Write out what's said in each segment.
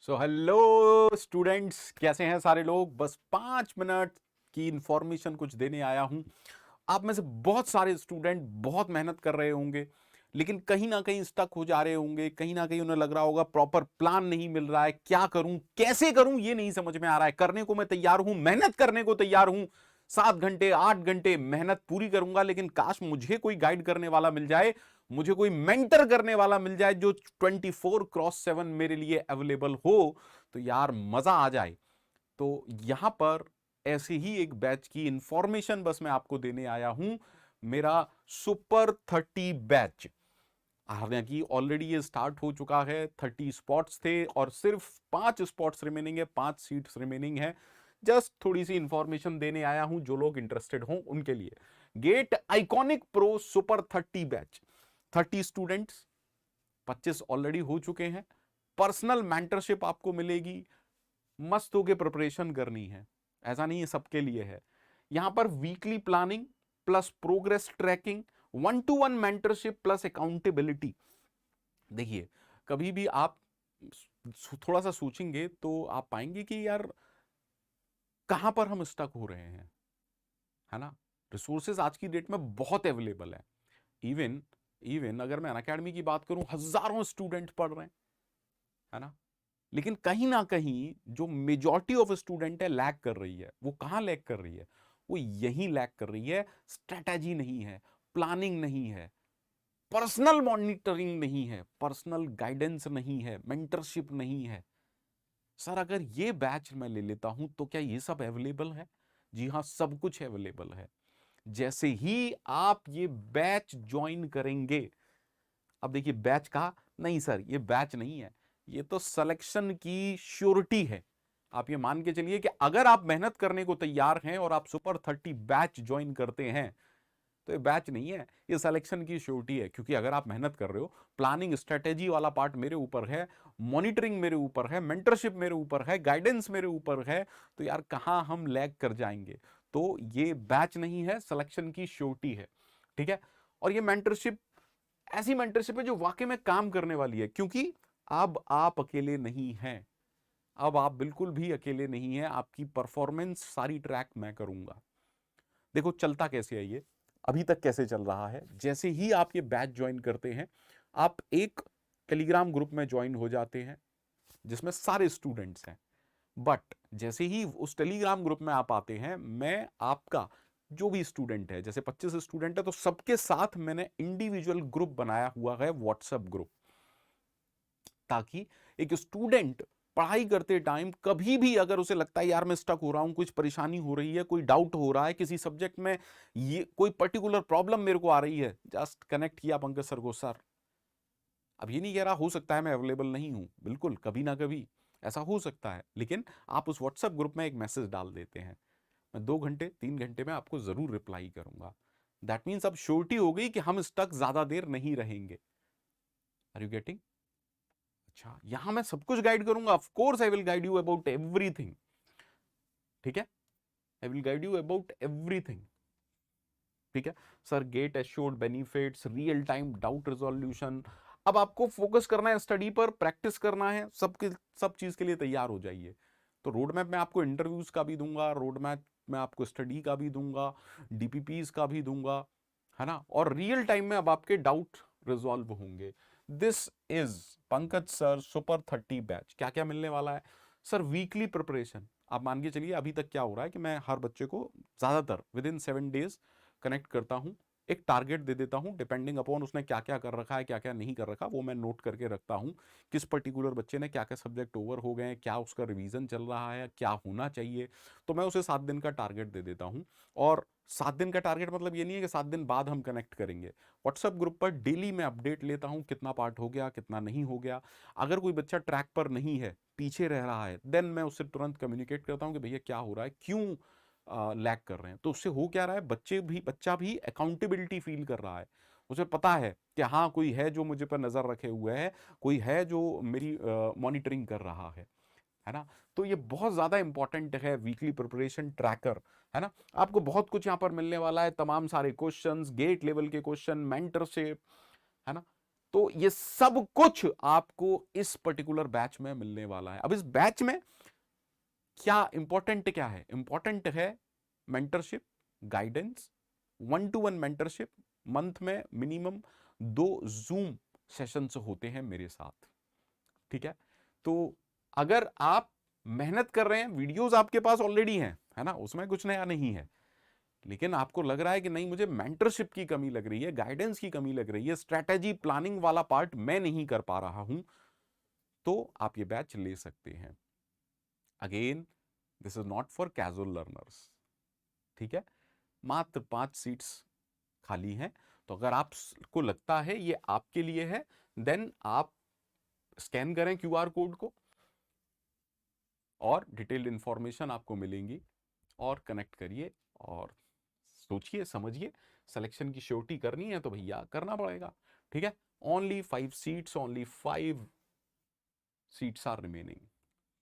So hello students, कैसे हैं सारे लोग। बस 5 मिनट की इंफॉर्मेशन कुछ देने आया हूं। आप में से बहुत सारे स्टूडेंट बहुत मेहनत कर रहे होंगे, लेकिन कहीं ना कहीं स्टक हो जा रहे होंगे। कहीं ना कहीं उन्हें लग रहा होगा प्रॉपर प्लान नहीं मिल रहा है, क्या करूं कैसे करूं ये नहीं समझ में आ रहा है। करने को मैं तैयार हूं, मेहनत करने को तैयार हूं, 7 घंटे 8 घंटे मेहनत पूरी करूंगा, लेकिन काश मुझे कोई गाइड करने वाला मिल जाए, मुझे कोई मेंटर करने वाला मिल जाए जो 24/7 मेरे लिए अवेलेबल हो, तो यार मजा आ जाए। तो यहां पर ऐसे ही एक बैच की इंफॉर्मेशन बस मैं आपको देने आया हूं। मेरा सुपर 30 बैच, हालांकि ऑलरेडी ये स्टार्ट हो चुका है। 30 स्पॉट्स थे और सिर्फ 5 स्पॉट्स रिमेनिंग है, 5 सीट्स रिमेनिंग है। जस्ट थोड़ी सी इंफॉर्मेशन देने आया हूं जो लोग इंटरेस्टेड हों उनके लिए। GATE iconic pro super 30 batch, 30 students, 25 already हो चुके हैं। पर्सनल मेंटरशिप आपको मिलेगी, मस्त होके प्रिपरेशन करनी है, ऐसा नहीं है सबके लिए है। यहां पर weekly planning plus progress tracking, 1-to-1 mentorship plus accountability. देखिए, कभी भी आप थोड़ा सा सोचेंगे तो आप पाएंगे कि यार कहां पर हम स्टक हो रहे हैं, है ना। रिसोर्सेज आज की डेट में बहुत अवेलेबल है। इवन इवन अगर मैं अनअकैडमी की बात करूं, हजारों स्टूडेंट पढ़ रहे हैं, है ना। लेकिन कहीं ना कहीं जो मेजॉरिटी ऑफ स्टूडेंट है लैग कर रही है। वो कहां लैग कर रही है? वो यही लैग कर रही है, स्ट्रेटजी नहीं है, प्लानिंग नहीं है, पर्सनल मॉनिटरिंग नहीं है, पर्सनल गाइडेंस नहीं है, मेंटरशिप नहीं है। सर अगर ये बैच मैं ले लेता हूं तो क्या ये सब अवेलेबल है? जी हां, सब कुछ अवेलेबल है। जैसे ही आप ये बैच ज्वाइन करेंगे, अब देखिए बैच कहा, नहीं सर ये बैच नहीं है, ये तो सिलेक्शन की श्योरिटी है। आप ये मान के चलिए कि अगर आप मेहनत करने को तैयार हैं और आप सुपर 30 बैच ज्वाइन करते हैं, तो ये बैच नहीं है, ये सिलेक्शन की श्योरिटी है। क्योंकि अगर आप मेहनत कर रहे हो, प्लानिंग स्ट्रेटेजी वाला पार्ट मेरे ऊपर है, मॉनिटरिंग मेरे ऊपर है, मेंटरशिप मेरे ऊपर है, गाइडेंस मेरे ऊपर है, तो यार कहां हम लैग कर जाएंगे। तो ये बैच नहीं है, सिलेक्शन की श्योरिटी है। ठीक है। और ये मेंटरशिप ऐसी मेंटरशिप है जो वाकई में काम करने वाली है, क्योंकि अब आप अकेले नहीं हैं। अब आप बिल्कुल भी अकेले नहीं हैं। आपकी परफॉर्मेंस सारी ट्रैक मैं करूंगा। देखो चलता कैसे है ये, अभी तक कैसे चल रहा है। जैसे ही आप ये बैच ज्वाइन करते हैं, आप एक टेलीग्राम ग्रुप में ज्वाइन हो जाते हैं जिसमें सारे स्टूडेंट्स हैं। बट जैसे ही उस टेलीग्राम ग्रुप में आप आते हैं, मैं आपका जो भी स्टूडेंट है, जैसे 25 स्टूडेंट है, तो सबके साथ मैंने इंडिविजुअल ग्रुप बनाया हुआ है, व्हाट्सएप ग्रुप, ताकि एक स्टूडेंट पढ़ाई करते टाइम कभी भी अगर उसे लगता है यार मैं स्टक हो रहा हूं, कुछ परेशानी हो रही है, कोई डाउट हो रहा है किसी सब्जेक्ट में, ये कोई पर्टिकुलर प्रॉब्लम मेरे को आ रही है, जस्ट कनेक्ट किया पंकज सर को। सर अब ये नहीं कह रहा हो सकता है मैं अवेलेबल नहीं हूं, बिल्कुल कभी ना कभी ऐसा हो सकता है, लेकिन आप उस व्हाट्सएप ग्रुप में एक मैसेज डाल देते हैं, मैं 2 घंटे 3 घंटे में आपको जरूर रिप्लाई करूंगा। दैट मीन्स अब श्योरिटी हो गई कि हम स्टक ज्यादा देर नहीं रहेंगे। Are you getting? अच्छा, यहां मैं सब कुछ गाइड करूंगा, of course I will guide you about everything. ठीक है, I will guide you about everything. ठीक है sir, get assured benefits, real time doubt resolution. अब आपको फोकस करना है स्टडी पर, प्रैक्टिस करना है, सब चीज के लिए तैयार हो जाइए। तो रोड मैप में आपको इंटरव्यूज का भी दूंगा, रोड मैप में आपको स्टडी का भी दूंगा, डीपीपीज का भी दूंगा, है ना। और रियल टाइम में अब आपके डाउट रिजॉल्व होंगे। This is Pankaj sir super 30 batch. क्या क्या मिलने वाला है सर? Weekly preparation. आप मान के चलिए अभी तक क्या हो रहा है कि मैं हर बच्चे को ज्यादातर विद इन 7 डेज कनेक्ट करता हूं, एक टारगेट दे देता हूं, डिपेंडिंग अपॉन उसने क्या क्या कर रखा है, क्या क्या नहीं कर रखा, वो मैं नोट करके रखता हूं। किस पर्टिकुलर बच्चे ने क्या क्या सब्जेक्ट ओवर हो गए हैं, क्या उसका रिवीजन चल रहा है, क्या होना चाहिए, तो मैं उसे 7 दिन का टारगेट दे देता हूं। और 7 दिन का टारगेट मतलब ये नहीं है कि 7 दिन बाद हम कनेक्ट करेंगे। व्हाट्सएप ग्रुप पर डेली मैं अपडेट लेता हूं, कितना पार्ट हो गया, कितना नहीं हो गया। अगर कोई बच्चा ट्रैक पर नहीं है, पीछे रह रहा है, देन मैं उससे तुरंत कम्युनिकेट करता हूं कि भैया क्या हो रहा है, क्यों लैग कर रहे हैं। तो उससे हो क्या रहा है, बच्चा भी अकाउंटेबिलिटी फील कर रहा है। उसे पता है कि हाँ कोई है जो मुझे पर नजर रखे हुए है, कोई है जो मेरी मॉनिटरिंग कर रहा है ना। तो ये बहुत ज्यादा इंपॉर्टेंट है, वीकली प्रिपरेशन ट्रैकर, है ना। आपको बहुत कुछ यहाँ पर मिलने वाला है, तमाम सारे क्वेश्चंस, गेट लेवल के क्वेश्चन, मेंटरशिप, है ना। तो ये सब कुछ आपको इस पर्टिकुलर बैच में मिलने वाला है। अब इस बैच में क्या इंपॉर्टेंट क्या है? इंपॉर्टेंट है mentorship, guidance, 1-to-1 mentorship. Month में मिनिमम 2 जूम सेशंस होते हैं मेरे साथ, ठीक है? तो अगर आप मेहनत कर रहे हैं, वीडियोस आपके पास ऑलरेडी हैं, है ना, उसमें कुछ नया नहीं है, लेकिन आपको लग रहा है कि नहीं, मुझे मेंटरशिप की कमी लग रही है, गाइडेंस की कमी लग रही है, स्ट्रैटेजी प्लानिंग वाला पार्ट मैं नहीं कर पा रहा हूं, तो आप ये बैच ले सकते हैं। Again, this is not for casual learners, ठीक है? मात्र 5 सीट्स खाली हैं। तो अगर आपको लगता है ये आपके लिए है, देन आप स्कैन करें क्यूआर कोड को और डिटेल्ड इंफॉर्मेशन आपको मिलेंगी, और कनेक्ट करिए और सोचिए समझिए। सिलेक्शन की श्योरिटी करनी है तो भैया करना पड़ेगा, ठीक है? Only 5 seats, only 5 seats are remaining,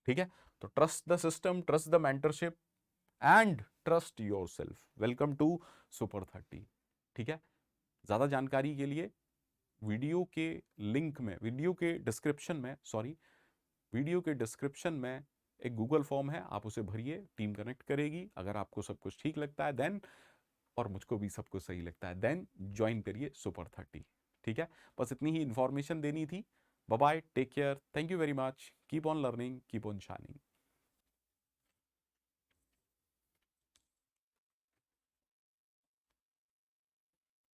ठीक है? तो trust the system, trust the mentorship and trust yourself. Welcome to super 30, ठीक है? ज्यादा जानकारी के लिए वीडियो के लिंक में, वीडियो के डिस्क्रिप्शन में एक गूगल फॉर्म है, आप उसे भरिए, टीम कनेक्ट करेगी। अगर आपको सब कुछ ठीक लगता है देन, और मुझको भी सब कुछ सही लगता है, देन ज्वाइन करिए सुपर 30, ठीक है? बस इतनी ही इंफॉर्मेशन देनी थी। Bye bye, take care, thank you very much, keep on learning, keep on shining.